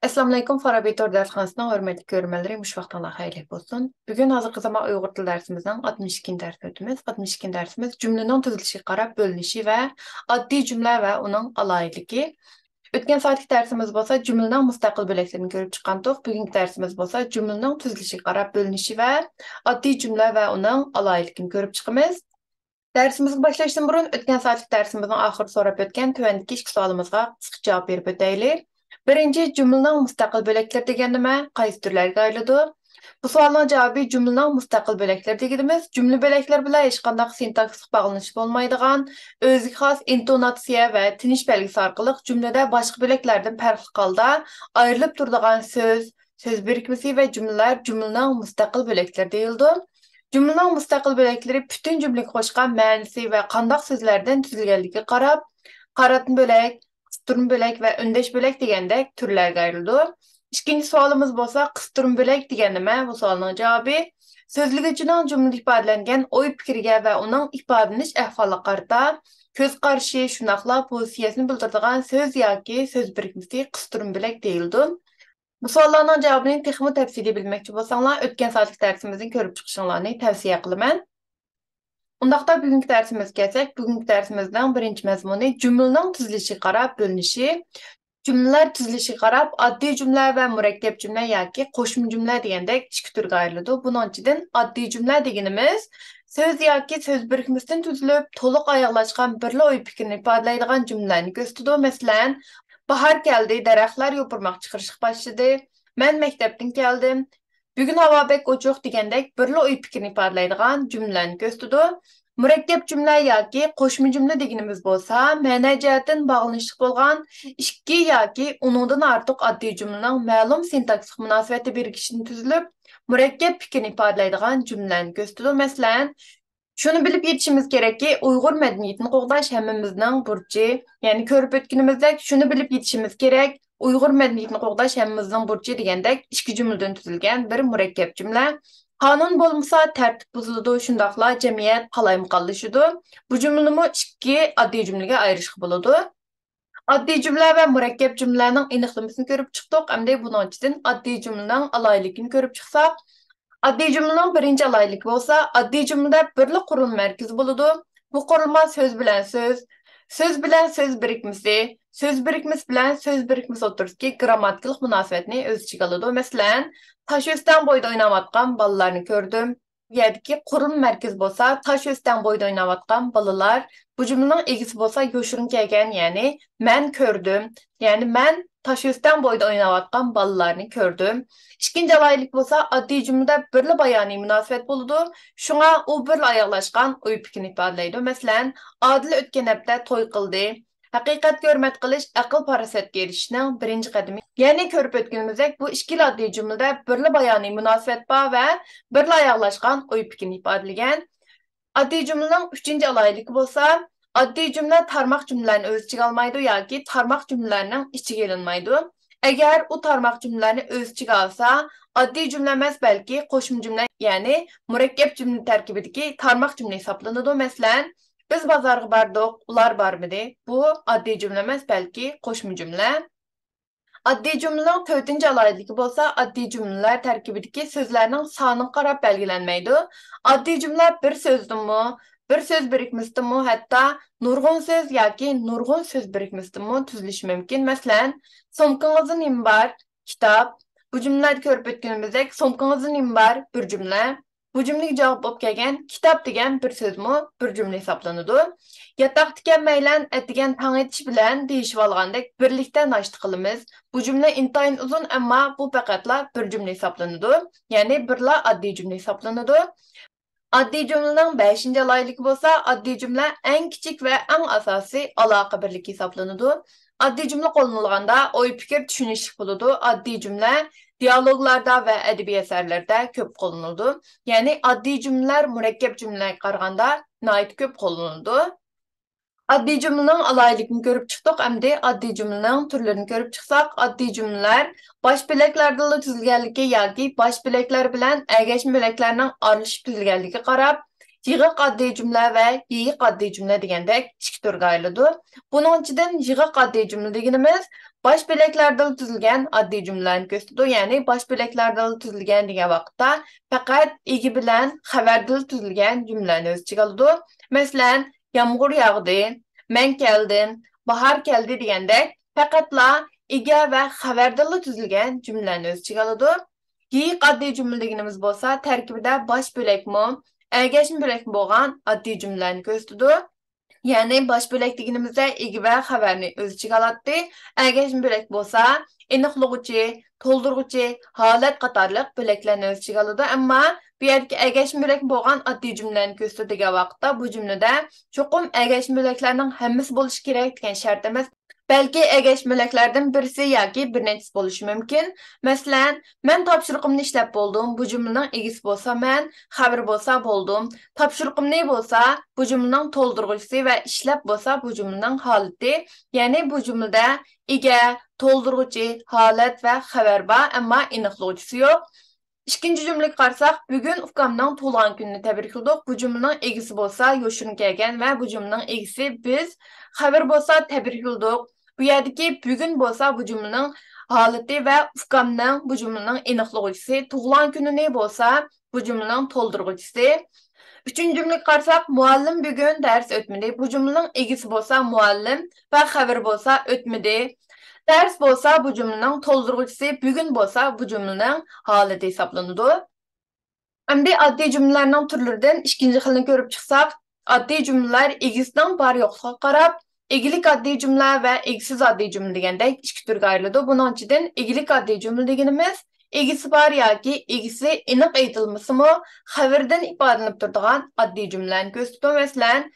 Assalamu alaykum Farabi Tor dersxanasının hörmətli görmənləri müş vaxtına xeyirli olsun. Bugün hazırkı zaman Uyğur dil dərsimizdən 62-ci dərs ötümüz. 62-ci dərsimiz cümlənin tüzülüşü, qarab bölünüşü və addi cümlə və onun alaylığı. Ötən saatlik dərsimiz bolsa cümlənin müstəqil böləklərini görüb çıxandıq. Bugünkü dərsimiz bolsa cümlənin tüzülüşü, qarab bölünüşü və addi cümlə və onun alaylığını görüb çıxımız. Dərsimizə başlaşdan burun ötən saatlik dərsimizin axır sorab ötən tövəndiki iki sualımızğa qısqa cavab verib ötəylik. Birinci cümlənin müstəqil böləklər degan nima? Qaysi türlərə ayrılır? Bu sualın cavabı cümlənin müstəqil böləklər deganimiz cümlə böləklər bilan hech qanday sintaksik bağlanış olmaydigan, özünə xas intonatsiya və tiniş belgisi arqılıq cümlədə başqa böləklərdən fərqli halda ayrılıb turadigan söz, söz birikmesi və cümlələr cümlənin müstəqil böləklər deyilir. Cümlənin müstəqil böləkləri bütün cümləyə qoşqan mənası və qandaq sözlərdən tüzülgənligiga qarab, qaratın bölək, qısturma bölək və öndeş bölək degəndək türlərə ayrılır. İkinci sualımız bolsa, qısturma bölək degan nima? Bu sualın cavabı sözlügücünün cümlədə ifadələnən oy fikriga və onun ifadəleniş əhvalı qarta köz qarşı, şunaqla pozisiyasını bildirdigan söz yoki söz birikmesi qısturma bölək deyildi. Bu suallarning javobini texmi təfsili bilməkçi bolsanglar, ötən saatlik dərsimizin görüb çıxışlarını tavsiyə qılıman. Undaqda bugünkü dərsimizə gəlsək, bugünkü dərsimizdən birinci məzmunu cümlənin tüzülüşü qarab bölünüşü. Cümlələr tüzülüşü qarab addi cümlə və mürəkkəb cümlə yoki qoşma cümlə degəndək iki türə ayrılır. Bunun üçün addi cümlə deganimiz söz yoki söz birikməsindən tüzülüb, to'liq ayaqlaşqan birla oy fikrini ifadələydigan cümləni göstərdi. Məsələn, bahar gəldi, dərəxtlər yopurmaq çıxırışıq başladı. Mən məktəbdən gəldim. Bugün hava bək ochuq degəndək birla oy fikrini ifadələydigan cümləni göstərdi. Mürəkkəb cümlə yoki qoşma cümlə deganimiz bolsa, məna cəhətdən bağlanışlıq bolğan ikki yoki onundan artıq addi cümlənin ma'lum sintaksik münasibəti birikişini tüzülüb, mürəkkəb fikrini ifadələydigan cümləni göstərdi. Məsələn, şunu bilib yetişimiz gerek ki, Uyğur mədəniyyətini qoğdaş həmmimizin burcu. Yəni körüb ötkünümüzdə şunu bilib yetişimiz gerek, Uyğur mədəniyyətini qoğdaş həmmimizin burcu degəndək iki cümlədən tüzülgən bir mürəkkəb cümlə. Qanun bolmasa tərtib buzuludu, şundaqla cəmiyyət qalayımqallaşıdı. Bu cümləni iki addi cümləyə ayrışıq buludu. Addi cümlə və mürəkkəb cümlənin eniqləməsini görüb çıxdıq. Əmdə bunun üçün addi cümlənin alaylığını görüb çıxsaq. Addi cümlənin birinci alaylığı bolsa, addi cümlədə birlik qurulma mərkəzi buludu. Bu qurulma söz bilən söz, söz bilən söz birikmesi, söz birikmesi bilən söz birikmesi otururki qrammatiklik münasibətini öz içigə aldı. Məsələn, taş üstdən boyda oynavatqan balalarını gördüm. Yədiki qurulma mərkəzi bolsa, taş üstdən boyda oynavatqan balalar. Bu cümlənin egisi bolsa, yoşurun gəlgən, yəni mən gördüm. Yəni mən taş üstdən boyda oynavatqan balalarını gördüm. İkinci alaylık bolsa, addi cümlədə birli bayani münasibət buludu. Şuna o birli ayaqlaşqan oy fikrini ifadələydi. Məsələn, Adil ötən həftə toy qıldı. Haqiqat görmət qilish aql parasatga erishishning birinchi qadami. Ya'ni ko'rib o'tganimizdek, bu ikki oddiy jumlada birli bayoniy munosabat bor va birli ayaqlashgan oy fikrini ifodalagan. Oddiy jumlaning uchinchi aloyligi bo'lsa, oddiy jumla tarmoq jumlalarni o'z ichiga olmaydi yoki tarmoq jumlalarning ichiga ilinmaydi. Agar u tarmoq jumlalarni o'z ichiga olsa, oddiy jumla emas, balki qo'shma jumla, ya'ni murakkab jumla tarkibidagi tarmoq jumla hisoblanadi. Masalan, biz bozorga bordik, ular bormidi? Bu oddiy jumla emas, balki qo'shma jumla. Oddiy jumlaning to'rtinchi aloyligi bo'lsa, oddiy jumlalar tarkibidagi so'zlarning soniga qarab belgilanmaydi. Oddiy jumla bir so'zdimi, bir söz birikmesidanmi, hatto nurg'un söz yoki nurg'un söz birikmesidanmi tuzilishi mumkin. Masalan, somkangizda nima bor? Kitob. Bu jumlalarni ko'rib o'tganimizdek, somkangizda nima bor? Bir jumla. Bu cümleye cevap bo'lib kelgan kitap degan bir so'zmi bir jumla hisoblanadi. Yataq degan maylan atigan tong etish bilan deyishib olgandek birlikda nashta qilamiz. Bu jumla intayin uzun, ammo bu faqatla bir jumla hisoblanadi. Ya'ni birla oddiy jumla hisoblanadi. Oddiy jumlaning 5-chi aloyligi bo'lsa, oddiy jumla eng kichik va eng asosiy aloqa birligi hisoblanadi. Oddiy jumla qo'llanilganda oy fikr tushunishlik bo'ladi. Oddiy jumla diyaloglarda və ədəbi əsərlərdə köp qo'llanıldı. Yəni addi cümlələr mürəkkəb cümlələrə qaraganda nəhayət köp qo'llanıldı. Addi cümlənin alaylığını görüb çıxdıq, əmdi addi cümlənin türlərini görüb çıxsaq, addi cümlələr baş biləklərdə tüzülgənligi yoki baş biləklər bilan əgəşmə biləklərinin aralışıb tüzülgənligiga qarab yığık addi cümle ve yiyik addi cümle degендek iki türge ayrıldı. Bunun içinden yığık addi cümle degenimiz baş beleklerden tüzülgen addi cümlelerini gösteriyor. Yani baş beleklerden tüzülgen degen vaqtda fakat igi bilen xabarda tüzülgen cümlelerini öz içine aldı. Mesela yağmur yağdı, men geldim, bahar geldi degендek faqatla igi ve xabarda tüzülgen cümlelerini öz içine aldı. Yiyik addi cümle degenimiz bolsa terkibide baş bölekmi Ergeçim bölek boğan addi cümlelerini gösterdi. Yani baş bölek degenimizde igi ve haberini öz içine alatdı. Ergeçim bölek bolsa eniqlıgıcı, toldurgucu, halet qatarlıq böleklerini öz içine aldı. Ama bu yerdeki ergeçim bölek boğan addi cümlelerini gösterdiği vaqtda bu cümlede çoxum ergeçim böleklerinin hemmisi buluş gerek degen şart emas. Belki ergeçmелeklerden birisi yoki bir neçesi bo'lishi mumkin. Masalan, men topshiriqimni ishlab bo'ldim. Bu jumlaning egisi bo'lsa men, xabar bo'lsa bo'ldim. Topshiriqimni bo'lsa bu jumlaning to'ldiruvchisi va ishlab bo'lsa bu jumlaning holati. Ya'ni bu jumlada ega, to'ldiruvchi, holat va xabar bor, ammo aniqlovchisi yo'q. İkinci cümleyi qarsak, bugün ukamdan to'lgan kunni tabrikladik. Bu jumlaning egisi bo'lsa yo'shirin kelgan va bu jumlaning egisi biz. Xabar bo'lsa tabrikladik. Bu yerdeki bugün bo'lsa bu jumlaning holati va ukamning bu jumlaning aniqlovchisi. Tug'ilgan kuni ne bo'lsa bu jumlaning to'ldiruvchisi. Üçüncü cümleyi qarsak, muallim bugün ders o'tmadi. Bu jumlaning egisi bo'lsa muallim va xabar bo'lsa o'tmadi. Ders bo'lsa bu jumlaning to'ldiruvchisi, bugun bo'lsa bu jumlaning holati hisoblanadi. Endi oddiy jumlalarning turlaridan ikkinchi xilini ko'rib chiqsak, oddiy jumlalar egisining bor yo'qligiga qarab, egilik oddiy jumla va egisiz oddiy jumla degandek ikki turga ayriladi. Buning ichidan egilik oddiy jumla deganimiz egisi bor yoki egisi aniq aytilmasimi, xabardan ifodalanib turadigan oddiy jumlalarni ko'rsatadi. Masalan,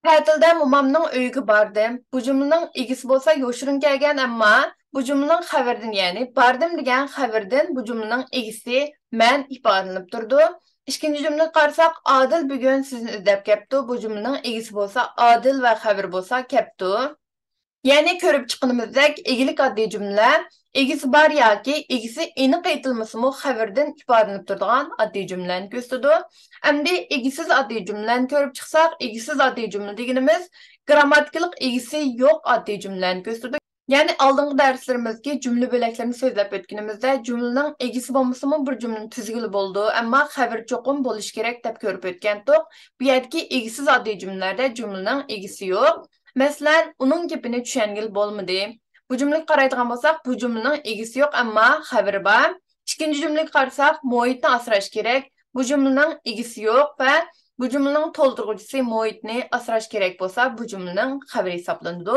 ta'tilda momamning uyiga bordim. Bu jumlaning egisi bo'lsa yo'shirin kelgan, ammo bu jumlaning xabardan, ya'ni bordim degan xabardan bu jumlaning egisi men ifodalanib turdi. İkinci cümle qarsak, Adil bugun sizni izlab kelibdi. Bu jumlaning egisi bo'lsa Adil va xabar bo'lsa kelibdi. Ya'ni ko'rib chiqqanimizdek, egilik oddiy jumla egisi bor yoki egisi aniq aytilmasimi xabardan ifodalanib turadigan oddiy jumlani ko'rsatadi. Endi egisiz oddiy jumlani ko'rib chiqsak, egisiz oddiy jumla deganimiz grammatikalik egisi yo'q oddiy jumlani ko'rsatadi. Ya'ni oldingi darslarimizga jumla bo'laklarini so'zlab o'tganimizda jumlaning egisi bo'lmasimi bir jumlaning tuzgili bo'ldi, ammo xabar cho'qim bo'lishi kerak deb ko'rib o'tgandik. Bu yerdagi egisiz oddiy jumlalarda jumlaning egisi yo'q. Masalan, uning gapini tushungil bo'lmadi. Bu jumlaga qaraydigan bo'lsak, bu jumlaning egisi yo'q, ammo xabari bor. Ikkinchi jumlaga qarasak, muhitni asrash kerak. Bu jumlaning egisi yo'q va bu jumlaning to'ldiruvchisi muhitni asrash kerak bo'lsa, bu jumlaning xabari hisoblanadi.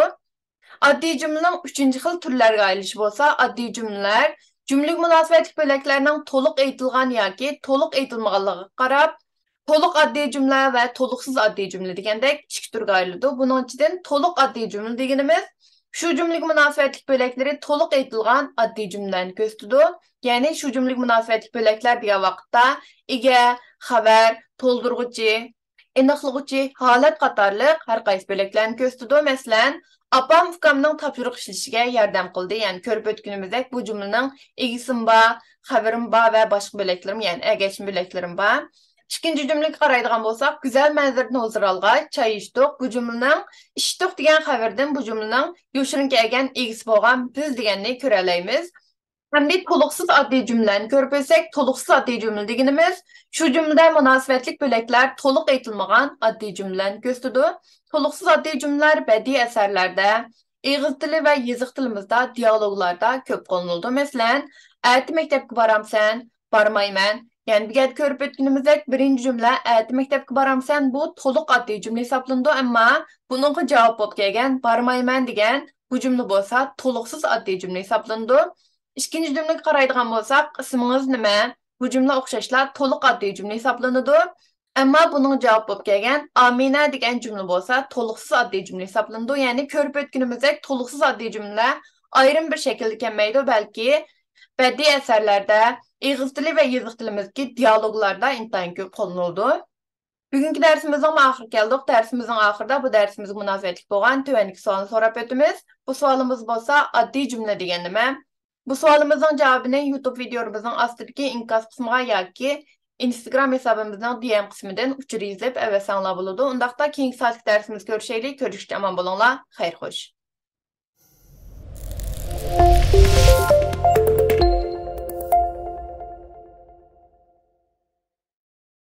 Oddiy jumlaning uchinchi xil turlariga ayrilishi bo'lsa, oddiy jumlalar jumlaga munosabatli bo'laklarning to'liq aytilgan yoki to'liq aytilmaganligiga qarab to'liq oddiy jumla va to'liqsiz oddiy jumla degandek ikki turga ayriladi. Buning ichidan to'liq oddiy jumla deganimiz shu jumlaga munosabatli bo'laklari to'liq aytilgan oddiy jumlani ko'rsatadi. Ya'ni shu jumlaga munosabatli bo'laklar degan vaqtda ega, xabar, to'ldiruvchi, aniqlovchi, holat qatorliq har qaysi bo'laklarni ko'rsatadi. Masalan, apam ukamning topshiriq ishlashiga yordam qildi. Ya'ni ko'rib o'tganimizdek bu jumlaning egisim bor, xabarim bor va boshqa bo'laklarim, ya'ni ergashim bo'laklarim bor. İkinci cümleyi qaraydigan bo'lsak, güzel manzarani huzur olgach, çay içdik. Bu jumlaning içdik degan xabardan bu jumlaning yo'shirin kelgan egisi bo'lgan biz deganni ko'ra olamiz. Hamda to'liqsiz oddiy jumlani ko'rib o'tsak, to'liqsiz oddiy jumla deganimiz shu jumlada munosabatli bo'laklar to'liq aytilmagan oddiy jumlani ko'rsatadi. To'liqsiz oddiy jumlalar badiiy asarlarda, ig'iz tili va yoziq tilimizda, dialoglarda ko'p qo'llaniladi. Masalan, "Erta maktabga boramsan?" "Bormayman." Yani bir ko'rib o'tganimizdek birinchi jumla "Erta maktabga boramsan?" bu to'liq oddiy jumla hisoblanadi, ammo buningga javob bo'lib kelgan "Bormayman" degan bu jumla bo'lsa to'liqsiz oddiy jumla hisoblanadi. İkinci cümleyi qaraydigan bo'lsak, "Ismingiz nima?" bu jumla o'xshashla to'liq oddiy jumla hisoblanadi. Ammo buning javob bo'lib kelgan "Amina" degan jumla bo'lsa to'liqsiz oddiy jumla hisoblanadi. Ya'ni ko'rib o'tganimizdek to'liqsiz oddiy jumla ayrim bir shaklda kelmaydi, balki badiiy asarlarda, ig'iz tili va yoziq tilimizdagi dialoglarda intayin ko'p qo'llaniladi. Bugungi darsimizning oxiriga keldik. Darsimizning oxirida bu darsimizga munosabatli bo'lgan tuvandagi savolni so'rab o'tamiz. Bu savolimiz bo'lsa, oddiy jumla degan nima? Bu savolimizning javobini YouTube videomizning ostidagi inkas qismiga yoki Instagram hesabımızın DM kısmından uçur izlep əvəsanla buludu. Ondaqda keyinki saatlik dərsimiz görüşəylik. Görüşdə aman bulunla. Xeyr xoş.